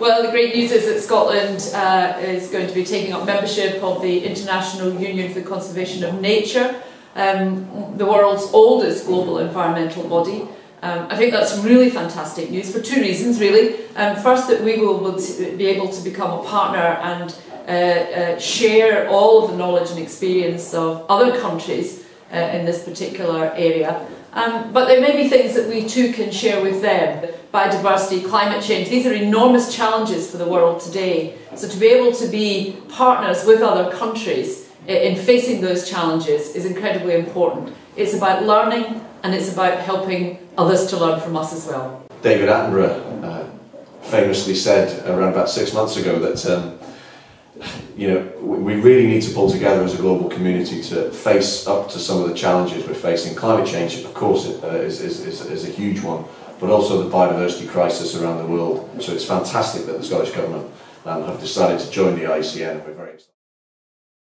Well, the great news is that Scotland is going to be taking up membership of the International Union for the Conservation of Nature, the world's oldest global environmental body. I think that's really fantastic news for two reasons, really. First, that we will be able to become a partner and share all of the knowledge and experience of other countries in this particular area. But there may be things that we too can share with them. Biodiversity, climate change, these are enormous challenges for the world today. So to be able to be partners with other countries in facing those challenges is incredibly important. It's about learning and it's about helping others to learn from us as well. David Attenborough famously said around about 6 months ago that we really need to pull together as a global community to face up to some of the challenges we're facing. Climate change, of course, is a huge one, but also the biodiversity crisis around the world. So it's fantastic that the Scottish Government have decided to join the IUCN. We're very excited.